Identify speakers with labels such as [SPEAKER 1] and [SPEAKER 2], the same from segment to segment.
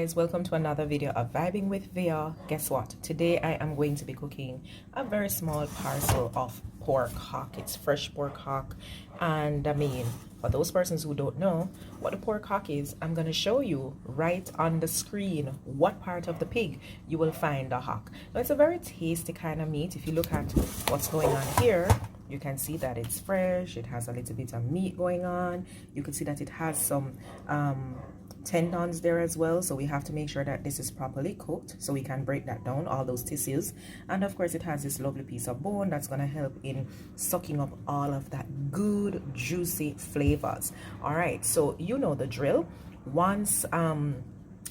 [SPEAKER 1] guys, welcome to another video of Vibing with VR. Guess what? Today I am going to be cooking a very small parcel of pork hock. It's fresh pork hock, and I mean, for those persons who don't know what the pork hock is, I'm going to show you right on the screen what part of the pig you will find the hock. Now, it's a very tasty kind of meat. If you look at what's going on here, you can see that it's fresh. It has a little bit of meat going on. You can see that it has some tendons there as well, so we have to make sure that this is properly cooked so we can break that down, all those tissues. And of course it has this lovely piece of bone that's going to help in sucking up all of that good juicy flavors. All right, so you know the drill. Once I'm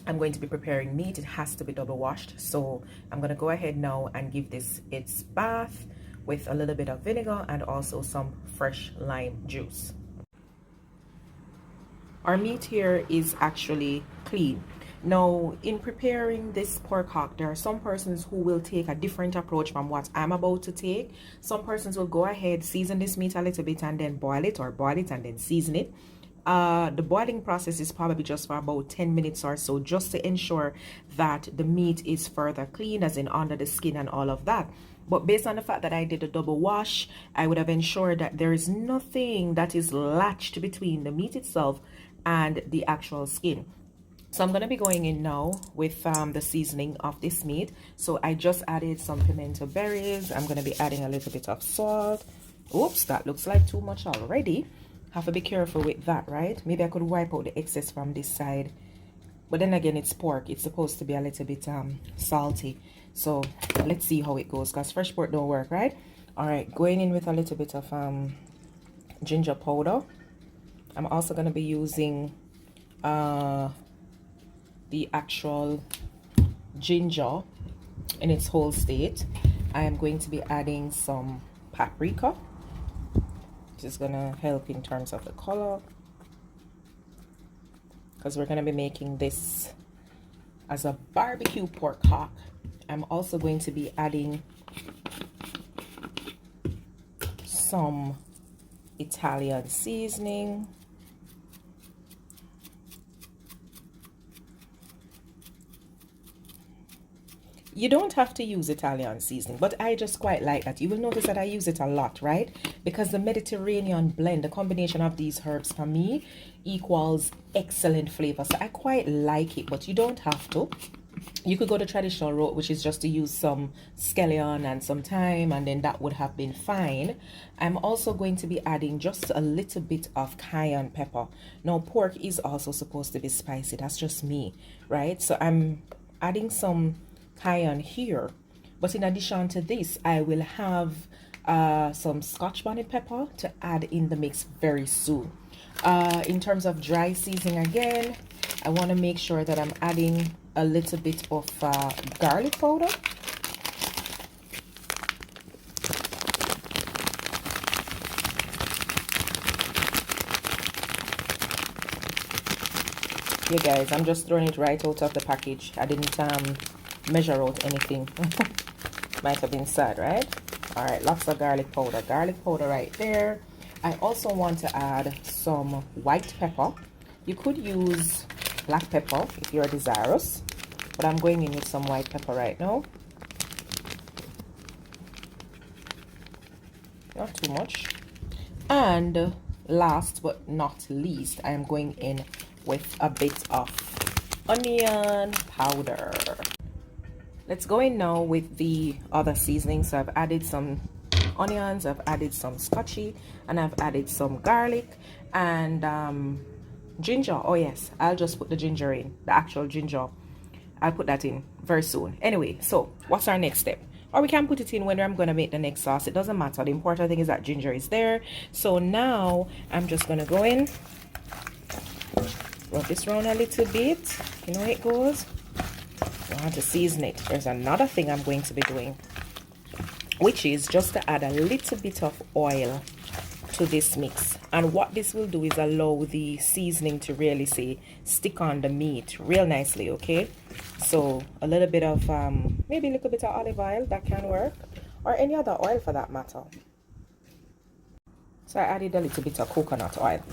[SPEAKER 1] going to be preparing meat, it has to be double washed, so I'm going to go ahead now and give this its bath with a little bit of vinegar and also some fresh lime juice. Our meat here is actually clean. Now, in preparing this pork hock, there are some persons who will take a different approach from what I'm about to take. Some persons will go ahead, season this meat a little bit and then boil it, or boil it and then season it. The boiling process is probably just for about 10 minutes or so, just to ensure that the meat is further clean, as in under the skin and all of that. But based on the fact that I did a double wash, I would have ensured that there is nothing that is latched between the meat itself and the actual skin. So I'm going to be going in now with the seasoning of this meat. So I just added some pimento berries. I'm going to be adding a little bit of salt. Oops, that looks like too much already. Have to be careful with that, right? Maybe I could wipe out the excess from this side. But then again, it's pork. It's supposed to be a little bit salty. So let's see how it goes, because fresh pork don't work, right? All right, going in with a little bit of ginger powder. I'm also going to be using the actual ginger in its whole state. I am going to be adding some paprika, which is going to help in terms of the color, because we're going to be making this as a barbecue pork hock. I'm also going to be adding some Italian seasoning. You don't have to use Italian seasoning, but I just quite like that. You will notice that I use it a lot, right? Because the Mediterranean blend, the combination of these herbs for me equals excellent flavor. So I quite like it, but you don't have to. You could go the traditional route, which is just to use some scallion and some thyme, and then that would have been fine. I'm also going to be adding just a little bit of cayenne pepper. Now, pork is also supposed to be spicy. That's just me, right? So I'm adding some cayenne here, but in addition to this, I will have some Scotch bonnet pepper to add in the mix very soon. In terms of dry seasoning, again, I want to make sure that I'm adding a little bit of garlic powder. Yeah, guys, I'm just throwing it right out of the package. I didn't measure out anything. Might have been sad, right? All right, lots of garlic powder right there. I also want to add some white pepper. You could use black pepper if you're desirous, but I'm going in with some white pepper right now. Not too much. And last but not least, I am going in with a bit of onion powder. Let's go in now with the other seasonings. So I've added some onions, I've added some scotchy, and I've added some garlic and ginger. Oh yes, I'll just put the ginger in, the actual ginger. I'll put that in very soon. Anyway, so what's our next step? Or we can put it in when I'm going to make the next sauce. It doesn't matter. The important thing is that ginger is there. So now I'm just going to go in, rub this around a little bit. You know how it goes. I want to season it. There's another thing I'm going to be doing, which is just to add a little bit of oil to this mix. And what this will do is allow the seasoning to really stick on the meat real nicely, okay? So a little bit of maybe a little bit of olive oil, that can work, or any other oil for that matter. So I added a little bit of coconut oil.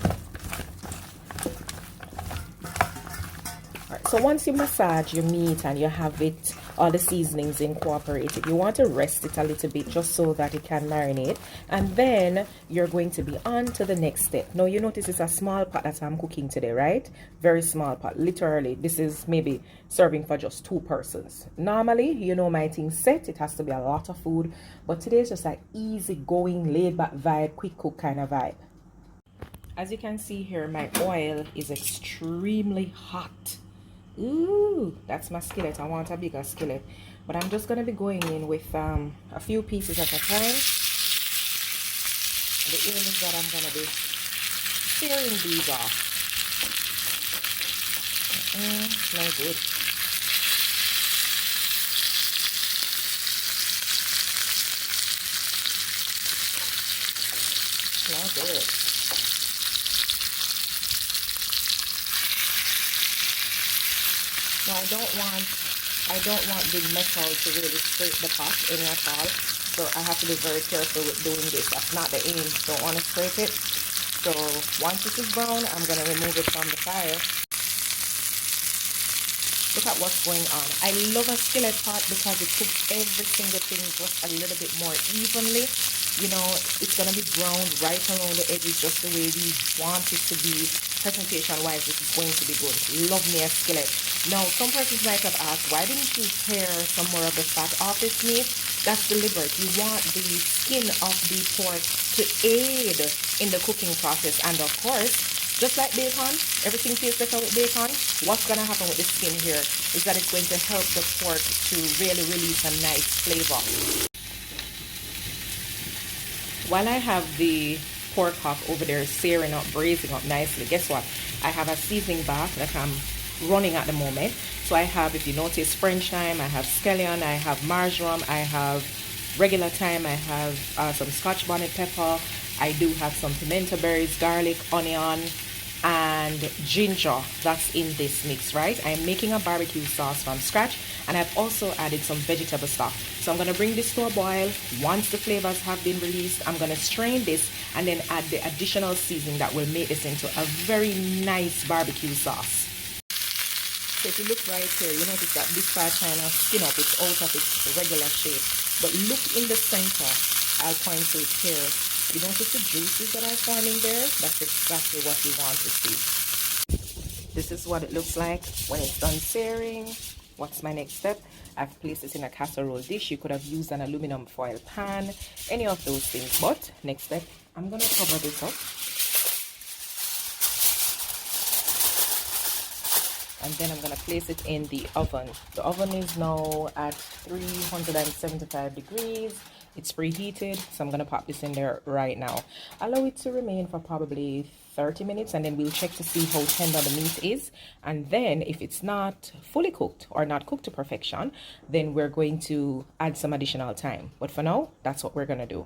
[SPEAKER 1] So once you massage your meat and you have it, all the seasonings incorporated, you want to rest it a little bit just so that it can marinate, and then you're going to be on to the next step. Now you notice it's a small pot that I'm cooking today, right? Very small pot. Literally, this is maybe serving for just 2 persons. Normally, you know my thing set, it has to be a lot of food, but today is just like easy going, laid back vibe, quick cook kind of vibe. As you can see here, my oil is extremely hot. Ooh, that's my skillet. I want a bigger skillet, but I'm just gonna be going in with a few pieces at a time. The aim is that I'm gonna be searing these off. No good. No good. So I don't want the metal to really scrape the pot any at all. So I have to be very careful with doing this. That's not the aim. Don't want to scrape it. So once this is brown, I'm gonna remove it from the fire. Look at what's going on. I love a skillet pot because it cooks every single thing just a little bit more evenly. You know, it's gonna be browned right around the edges just the way we want it to be. Presentation wise, this is going to be good. Love me a skillet. Now, some persons might have asked, why didn't you tear some more of the fat off this meat? That's deliberate. You want the skin of the pork to aid in the cooking process. And of course, just like bacon, everything tastes better with bacon. What's going to happen with the skin here is that it's going to help the pork to really release a nice flavor. While I have the pork hock over there searing up, braising up nicely, guess what? I have a seasoning bath that I'm running at the moment. So I have, if you notice, French thyme, I have scallion, I have marjoram, I have regular thyme, I have some scotch bonnet pepper, I do have some pimento berries, garlic, onion, and ginger. That's in this mix, right? I am making a barbecue sauce from scratch, and I've also added some vegetable stock. So I'm going to bring this to a boil. Once the flavors have been released, I'm going to strain this and then add the additional seasoning that will make this into a very nice barbecue sauce. So if you look right here, you notice that this part kind of skin up, it's out of its regular shape. But look in the center, I'll point to it here. You notice the juices that are forming there? That's exactly what you want to see. This is what it looks like when it's done searing. What's my next step? I've placed it in a casserole dish. You could have used an aluminum foil pan, any of those things. But next step, I'm going to cover this up. And then I'm going to place it in the oven. The oven is now at 375 degrees. It's preheated, so I'm going to pop this in there right now. Allow it to remain for probably 30 minutes, and then we'll check to see how tender the meat is. And then if it's not fully cooked or not cooked to perfection, then we're going to add some additional time. But for now, that's what we're going to do.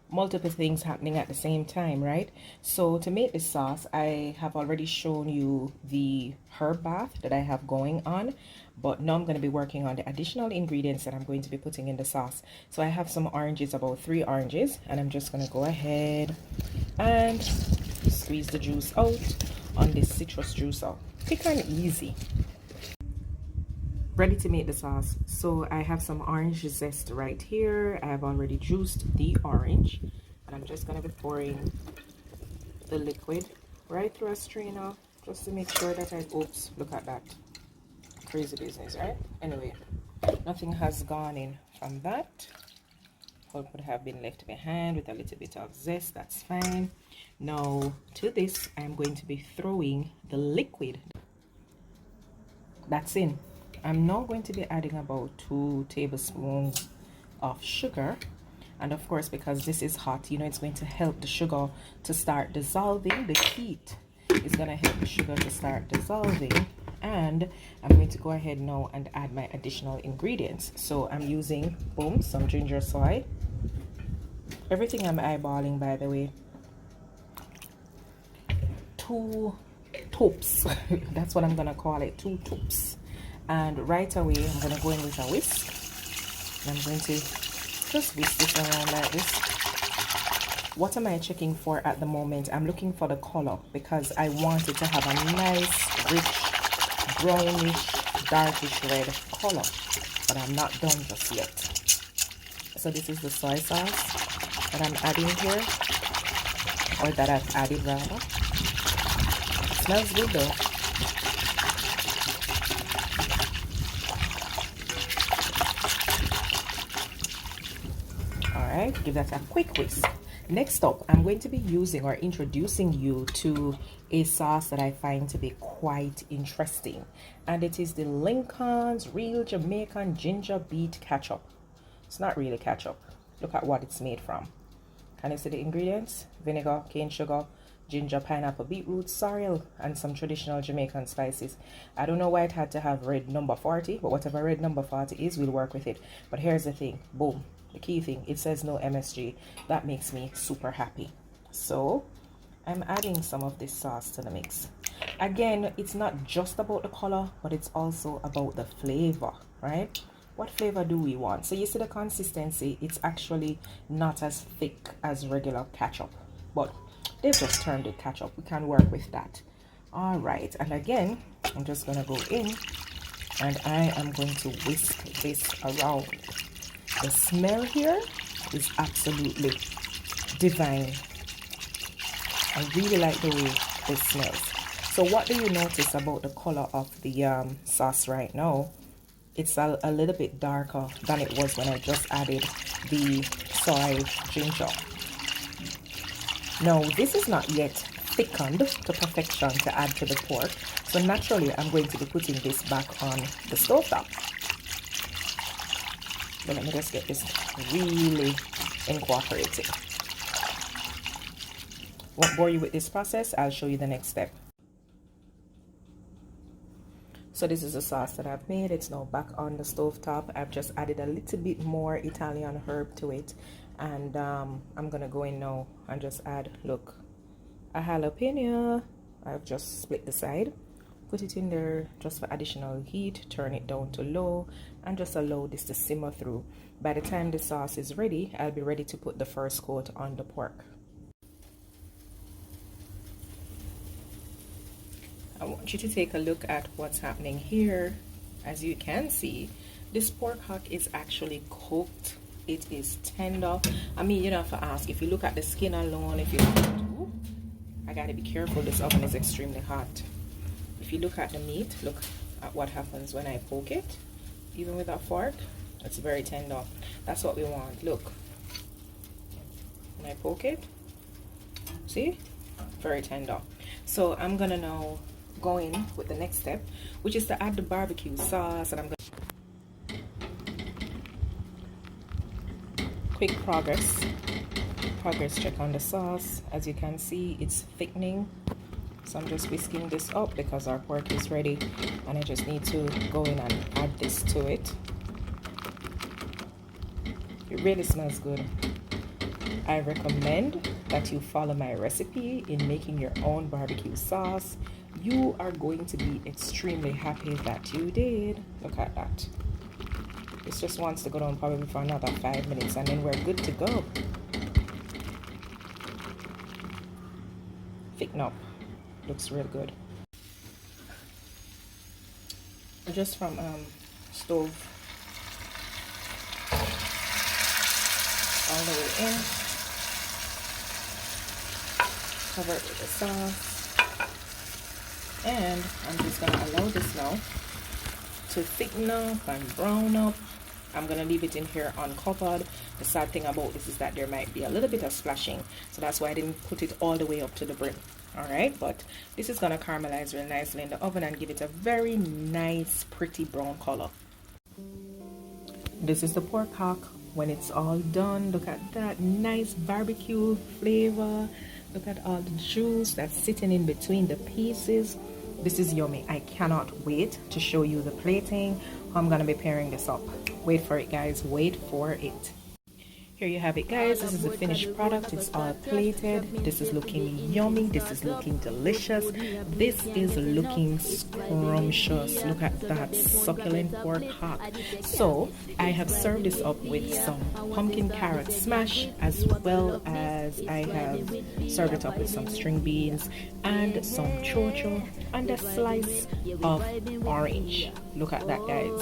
[SPEAKER 1] Multiple things happening at the same time, right? So to make this sauce, I have already shown you the herb bath that I have going on, but now I'm going to be working on the additional ingredients that I'm going to be putting in the sauce. So I have some oranges, about 3 oranges, and I'm just going to go ahead and squeeze the juice out on this citrus juicer. Quick and easy. Ready to make the sauce. So I have some orange zest right here. I have already juiced the orange, and I'm just going to be pouring the liquid right through a strainer just to make sure that oops, look at that, crazy business, right? Anyway, nothing has gone in from that. What would have been left behind with a little bit of zest, that's fine. Now to this, I'm going to be throwing the liquid that's in. I'm now going to be adding about 2 tablespoons of sugar, and of course, because this is hot, you know, it's going to help the sugar to start dissolving. The heat is going to help the sugar to start dissolving, and I'm going to go ahead now and add my additional ingredients. So I'm using, boom, some ginger soy. Everything I'm eyeballing, by the way. 2 tops. That's what I'm going to call it, 2 tops. And right away, I'm going to go in with a whisk. And I'm going to just whisk this around like this. What am I checking for at the moment? I'm looking for the color because I want it to have a nice, rich brownish, darkish red color, but I'm not done just yet. So this is the soy sauce that I'm adding here, or that I've added rather. It smells good though. Alright, give that a quick whisk. Next up, I'm going to be using or introducing you to a sauce that I find to be quite interesting, and it is the Lincoln's Real Jamaican Ginger Beet Ketchup. It's not really ketchup. Look at what it's made from. Can you see the ingredients? Vinegar, cane sugar, ginger, pineapple, beetroot, sorrel, and some traditional Jamaican spices. I don't know why it had to have red number 40, but whatever red number 40 is, we'll work with it. But here's the thing, boom. The key thing, it says no MSG. That makes me super happy. So I'm adding some of this sauce to the mix. Again, it's not just about the color, but it's also about the flavor, right? What flavor do we want? So you see the consistency, it's actually not as thick as regular ketchup, but they've just turned it ketchup. We can work with that. All right, and again, I'm just gonna go in and I am going to whisk this around. The smell here is absolutely divine. I really like the way this smells. So what do you notice about the color of the sauce right now? It's a little bit darker than it was when I just added the soy ginger. Now, this is not yet thickened to perfection to add to the pork. So naturally, I'm going to be putting this back on the stove top. But let me just get this really incorporated. Won't bore you with this process. I'll show you the next step. So this is the sauce that I've made. It's now back on the stove top. I've just added a little bit more Italian herb to it. And I'm gonna go in now and just add, look, a jalapeno. I've just split the side. Put it in there just for additional heat, turn it down to low, and just allow this to simmer through. By the time the sauce is ready, I'll be ready to put the first coat on the pork. I want you to take a look at what's happening here. As you can see, this pork hock is actually cooked. It is tender. I mean, you don't have to ask. If you look at the skin alone, if you ooh, I gotta be careful, this oven is extremely hot. If you look at the meat, look at what happens when I poke it. Even with a fork, it's very tender. That's what we want. Look, when I poke it, see, very tender. So I'm gonna now go in with the next step, which is to add the barbecue sauce. And I'm gonna quick progress check on the sauce. As you can see, it's thickening. So I'm just whisking this up because our pork is ready, and I just need to go in and add this to it. It really smells good. I recommend that you follow my recipe in making your own barbecue sauce. You are going to be extremely happy that you did. Look at that. This just wants to go down probably for another 5 minutes, and then we're good to go. Thicken up. Looks real good. Just from stove all the way in. Cover it with the sauce, and I'm just gonna allow this now to thicken up and brown up. I'm gonna leave it in here uncovered. The sad thing about this is that there might be a little bit of splashing, so that's why I didn't put it all the way up to the brim. Alright, but this is gonna caramelize real nicely in the oven and give it a very nice pretty brown color. This is the pork hock when it's all done. Look at that nice barbecue flavor. Look at all the juice that's sitting in between the pieces. This is yummy. I cannot wait to show you the plating. I'm gonna be pairing this up. Wait for it, guys. Wait for it. Here you have it, guys. This is the finished product. It's all plated. This is looking yummy. This is looking delicious. This is looking scrumptious. Look at that succulent pork hock. So I have served this up with some pumpkin carrot smash, as well as I have served it up with some string beans and some chocho and a slice of orange. Look at that, guys.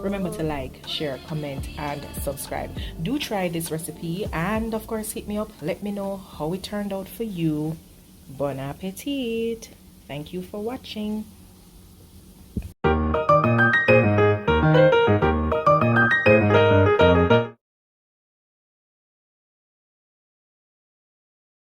[SPEAKER 1] Remember to like, share, comment, and subscribe. Do try this recipe, and of course hit me up. Let me know how it turned out for you. Bon appetit. Thank you for watching.